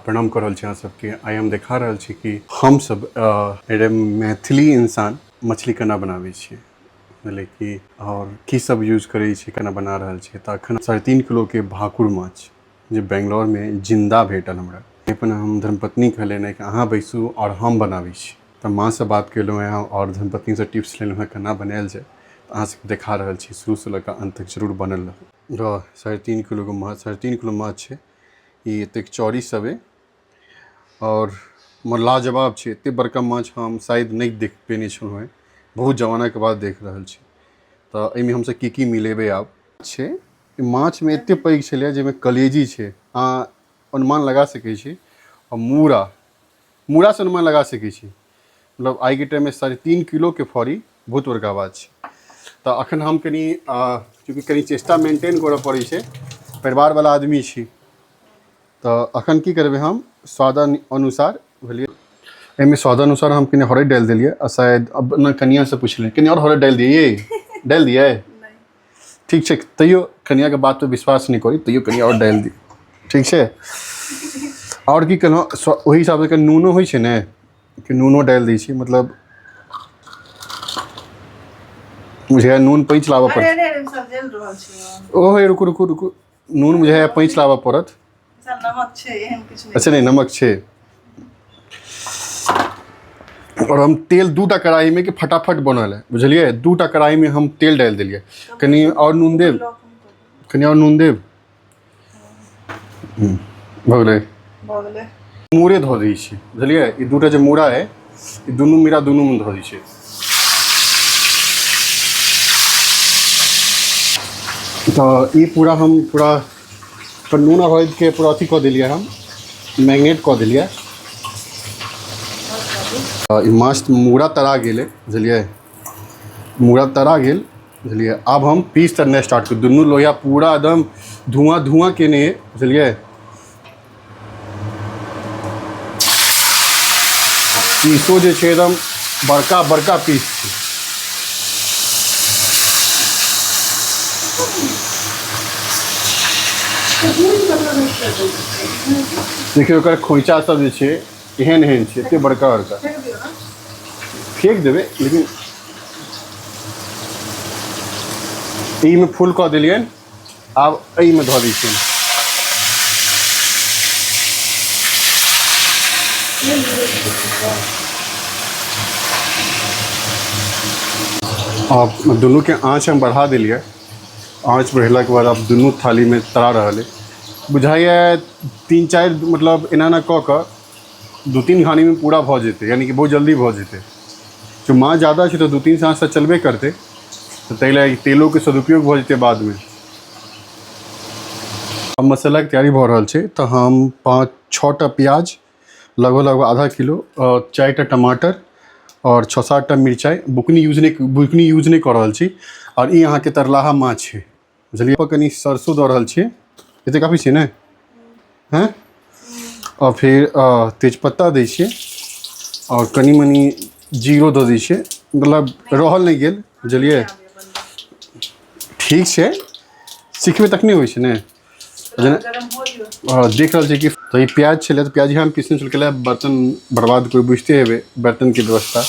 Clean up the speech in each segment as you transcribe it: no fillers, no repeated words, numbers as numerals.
प्रणाम कर रहल छी अहाँ सबके। आइ हम देखा रहल छी कि हम सब मैथिली इंसान मछली केना बनाबै छियै, मतलब कि और की सब यूज करै छी, केना बना रहल छी। तऽ अखन 3.5 किलो के भाकुर माछ जे बेंगलोर में जिंदा भेटल हमरा, अपन हम धर्मपत्नी कहलेन कि अहाँ बैसू और हम बनाबै छी। तऽ माँ से बात केलहुँ हैं और धर्मपत्नी से टिप्स लेलहुँ हैं केना बनायल जाय। अहाँ सबके देखा रहल छी, शुरू से लऽ अंत तक जरूर बनल रहू। 3.5 किलो के माछ, 3.5 किलो माछ है, ये एतेक चौड़ी सब है और लाजवाब है। एते बड़का माछ हम शायद नहीं देख पेने छलहुँ हैं, बहुत जमाना के बाद देख रहल छी। तो एहिमे हमसे की मिलेबे आब छै। माछ में एते पैघ छलै जाहिमे कलेजी छै, अहाँ अनुमान लगा सकै छी। और मूड़ा से अनुमान लगा सकै छी। मतलब आइ के टाइम में 3.5 किलो के फौरी बहुत बड़का बात छै। तो अखन हम कनी चूँकि कनी चेष्टा मेंटेन करऽ पड़ै छै, परिवार वाला आदमी छी। तो अखन की करबे हम स्वाद अनुसार बुझलिए, एहिमे स्वाद अनुसार हम कनी हरैद डाल दिलिए। आ शायद अब न कनिया से पूछले कनी और हरैद डाल दिए, डाल दिए ठीक है। तैयो कनिया के बात पे विश्वास नहीं करी, तैयो कनी और डाल दी ठीक है। और की कहलहुँ वही हिसाब से नूनो होइ छै ने, कि नूनो डाल दै छी। मतलब मुझे नून पैंच लाबऽ पड़त। ओहे रुकू रुकू रुकू, नून मुझे पैंच लाबऽ पड़त। अच्छा नहीं, नमक छे। और हम तेल 2टा कढ़ाई में कि फटाफट बनल है, बुझलिए। 2टा कढ़ाई में हम तेल डाल दिलिए। कनी और नून देव, कनी और नून देव। भऽ गेलै। मूड़े धो दै छी, बुझलिए। ई 2टा जे मूड़ा है, ई दुनू मीरा दुनू में धो दै छी। तो ये पूरा हम नून और हरैद के पूरा अथी कऽ दिलिए, हम मैग्नेट कऽ दिलिए। माछ मूड़ा तरा गेल, बुझलिए। मूड़ा तरा गेल, बुझलिए। अब हम पीस तरनाइ स्टार्ट कर। दुनू लोहिया पूरा एकदम धुआं धुआं केने है, बुझलिए। पीसो जे छै एकदम बड़का बड़का पीस छै। देखिए ओकर खोइचा सब जे छै एहन एहन छै, एते बड़का बड़का। फेंक देबै, लेकिन ई में फुल कऽ देलिए। आब एहि में धऽ दै छियै। अब दुनू के आँच हम बढ़ा दिलिए। आँच बढ़ेला के बाद अब दुनू थाली में तरा रहल है। बुझाइए 3-4 मतलब एना ना कऽ कऽ 2-3 घानी में पूरा भऽ जेतै, यानी कि बहुत जल्दी भऽ जेतै। जो माछ ज़्यादा छै तो 2-3 साँझ से चलबे करते, तो ताहि लए तेलों के सदुपयोग भऽ जेतै बाद में। अब मसाला के तैयारी भऽ रहल छै। तो हम 5-6 टा प्याज, लगभग आधा किलो, 4 टा टमाटर और 6-7 टा मिरचाई, बुकनी यूज नहीं कर रहल छी। और ये यहाँ के तरलाहा माछ है, बुझलिए। कनी सरसों दऽ रहल छियै, एते काफी छै ने हैं। और फिर तेजपत्ता दै छियै और कनी मनी जीरो दऽ दै छियै, मतलब रहल नहीं गेल, बुझलिए। ठीक छै, सीखबे तखने होइ छै ने। देख रहल छी कि तो ये प्याज छलै, तो प्याज हम पीसने चल के बर्तन बर्बाद कोई बुझते हेबै, बर्तन की व्यवस्था।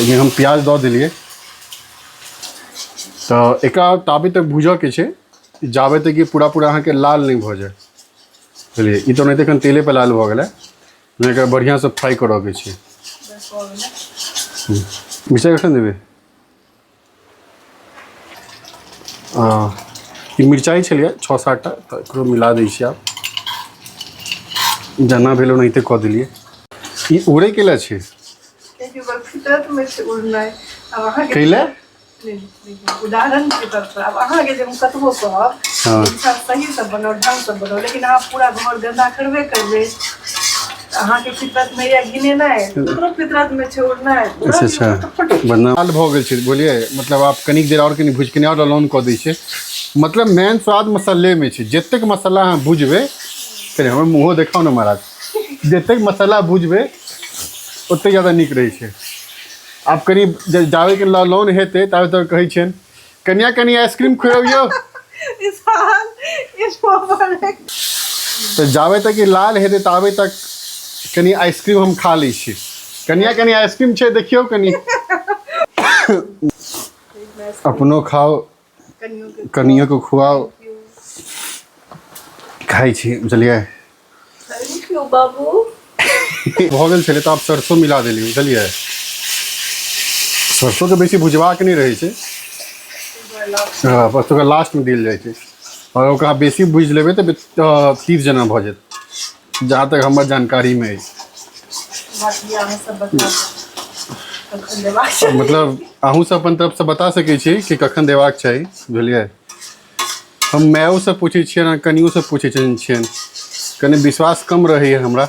ये हम प्याज दऽ दिलिए। तो एक ताबे तक भूजऽ के छै जाबे तक कि पूरा अहाँ के लाल नहीं भऽ जाए, बुझलिए। ई तो नहीं एखन तेले पर लाल भऽ गेलै, एकरा बढ़िया से फ्राई करऽ के छै। मिरचाई कखन देबै? ई मिरचाई छलिए 6-7 टा, तो एकरो मिला दै छी। आब जेना भेल ओनाहिते कऽ देलिए। ई उड़ै के लए छै, कैले उदाहरण के तौर पर। अब अहाँ के जे कतबो कहब सही से बनाओ, ढंग से बनाओ, लेकिन आप पूरा घर गंदा करबे करबे। अहाँ के फितरत में ये गिने नहीं, ओकरो फितरत में छै उड़ना। अच्छा बनना लाल भऽ गेल छै, बोलिए। मतलब आप कनिक देर और कनी भूज के और अलाउन कऽ दै छै। मतलब मेन स्वाद मसाले में छै। जतेक मसाला अहाँ भुजबै, कनी हमर मुँहो देखाओ ना महाराज, जतेक मसाला भुजबै ओतेक ज़्यादा नीक रहै छै। आप कनी जाबे के लॉन हेतै ताबे तक कहै छियनि कनिया कनी आइसक्रीम खुआबियौ। तो जाबे तक ई लाल हेतै ताबे तक कनी आइसक्रीम हम खा लै छी। कनिया कनी आइसक्रीम छै देखियौ कनी अपनो खाओ कनियो को खुआओ खाई छी बुझलियै। थैंक यू बाबू। भऽ गेल छलै तऽ आब सरसों मिला देलियै बुझलियै। सरसों के बेसी भुजबाक नहीं रहे छै, हाँ बस ओकरा लास्ट में देल जाइ छै और ओकरा बेसी भुज लेबै तऽ तीत जेना भऽ जायत, जहाँ तक हमर जानकारी में अछि। बाकी अहाँ सब बता कखन देबाक छै। मतलब अहूँ सब अपन तरफ से बता सकै छी कि कखन देबाक चाही बुझलियै। हम मायो से पूछै छियनि कनियो से पूछै छियनि, कनि विश्वास कम रहैए हमरा,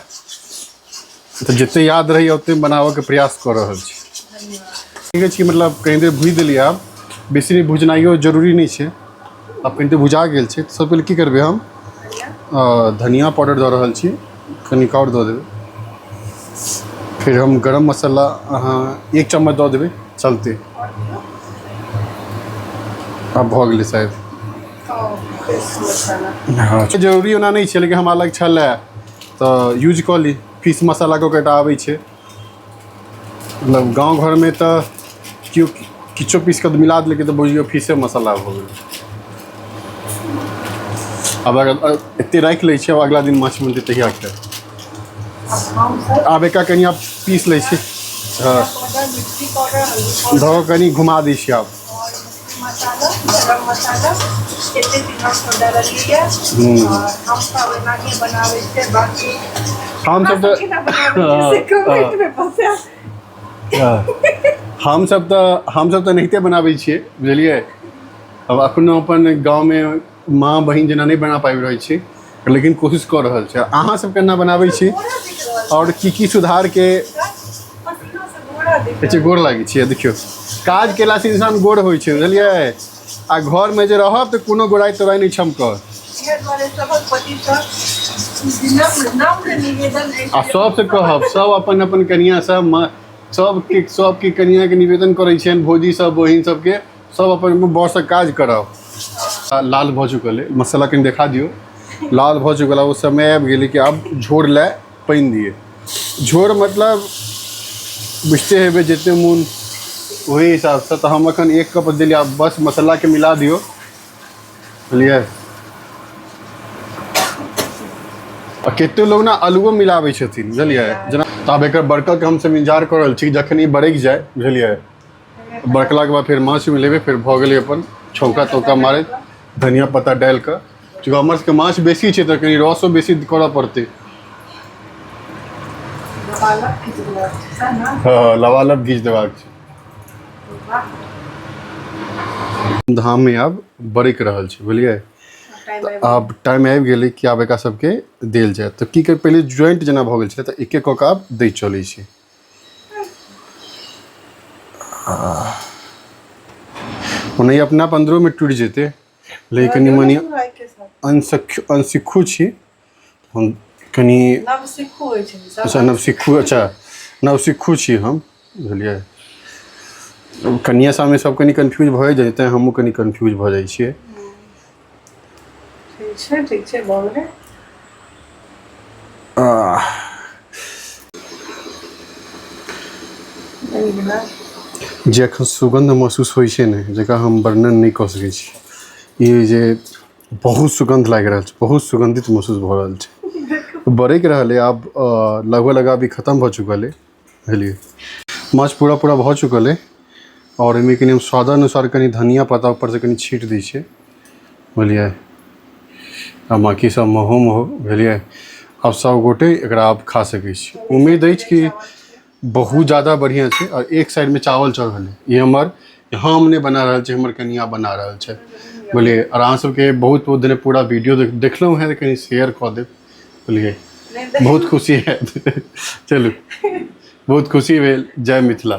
तऽ जते याद रहैए ओते बनाबऽके प्रयास कऽ रहल छी। ठीक छै, मतलब कनि देर भुजि देलियै, आब बेसी नहीं भुजनाइयो जरूरी नहीं छै, आब कनि देर भुजा गेल छै। सबसे पहिले की करबै हम धनिया पाउडर दऽ रहल छी, कनिक और दऽ देबै, फिर हम गरम मसाला अहाँ 1 चम्मच दऽ देबै चलते। अब भऽ गेलै शायद। हाँ जरूरी ओना नहीं छै, लेकिन हमरा लग छलै तऽ यूज कऽ ली। फिश मसाला को कटा आबै छै, मतलब गाँव घर में तऽ केओ किछो पीस कऽ मिला देलकै तऽ बुझियौ फिशे मसाला भऽ गेलै। अब अगर एते राखि लै छियै, अब अगला दिन माछ बनतै तहिया खाएब। आब एकरा कनि आब पीस लै छी, हाँ धऽ कऽ कनि घुमा दै छी आब। मसाला गरम मसाला एते दिन हम सब डाललिए और हम सब एना ही बनाबै छै। बाकी हम सब तऽ हम सब तऽ नहिते बनाबै छियै बुझलियै। अब अपनो अपन गाँव में माँ बहिन जेना नहीं बना पाबि रहल छी, लेकिन कोशिश कऽ रहल छै। अहाँ सब केना बनाबै छी और की सुधार के गोर लागै छियै। देखियौ काज केला से इंसान गोर होइ छै बुझलियै, आ घर में जे रहब तऽ कोनो गोराइ तोराइ नहीं छमकत। आ सबसे कहब सब अपन अपन कनिया सबके कनिया के निवेदन करै छियनि, भौजी सब बहिन सबके सब अपन बर से काज करब। लाल भऽ चुकल है, मसाला कनि देखा दियौ, लाल भऽ चुकल है। वो समय आबि गेलै कि आब झोर लए पानि दिए। झोर मतलब बुझते हेबै जितने मोन वही हिसाब से। तो हम अखन 1 कप देलियै, आब बस मसाला के मिला दियौ बुझलियै। आ कते लोग ना आलूओ मिलाबै छथिन बुझलियै, जेना तऽ आब एकर बड़कल के हम सब इंतजार कऽ रहल छी, जखन ई बरकि जाए बुझलियै, बरकला के बाद फिर माछ मिलेबै, फिर भऽ गेलै अपन छौंका तौका मारैत धनिया पत्ता डालि कऽ। चूँकि हमर सबके माछ बेसी छै तऽ कनि रसो बेसी करऽ पड़तै। हाँ लबालब घीच देबाक छै। धाम में आब बरकि रहल छै बुझलियै। आब टाइम आबि गेलै कि आब एकरा सबके देल जाय। तऽ की कर पहिले ज्वाइंट जेना भऽ गेल छलै तऽ एक एक कऽ कऽ आब दै चलै छै। ओनाही अपना 15 में टूटि जेतै, लेकिन कनि मनि अनसिक्खू छी हम, कनि अच्छा नवसिक्खू छी हम बुझलियै। कनिया सामने सब कनि कन्फ्यूज भऽ जाइ छै, हमहूँ कनि कन्फ्यूज भऽ जाइ छियै। ठीक छै भऽ गेलै। जे एखन सुगन्ध महसूस होइ छै ने, जकरा हम वर्णन नहीं कऽ सकै छी। ई जे बहुत सुगंध लागि रहल छै, बहुत सुगंधित महसूस भऽ रहल छै, बरकि रहल है। आब लगभग अभी खत्म भऽ चुकल है बुझलिए। माछ पूरा भऽ चुकल है और एहिमे कनि हम स्वादानुसार कनि धनिया पत्ता ऊपर से कनि छीट दै छियै बुझलिए। आ बाकी सब महो बुझलिए। आब सब गोटे एकरा आब खा सकै छी। उम्मीद अछि कि बहुत ज़्यादा बढ़िया छै। और एक साइड में चावल चढ़ल है, ये हमर हम नहीं बना रहल छै, हमर कनिया बना रहल छै बुझलिए। और अहाँ सबके बहुत दिन पूरा वीडियो देखलहुँ हैं, कहीं शेयर कऽ देब बुझलिए। बहुत खुशी है चलू बहुत खुशी भेल। जय मिथिला।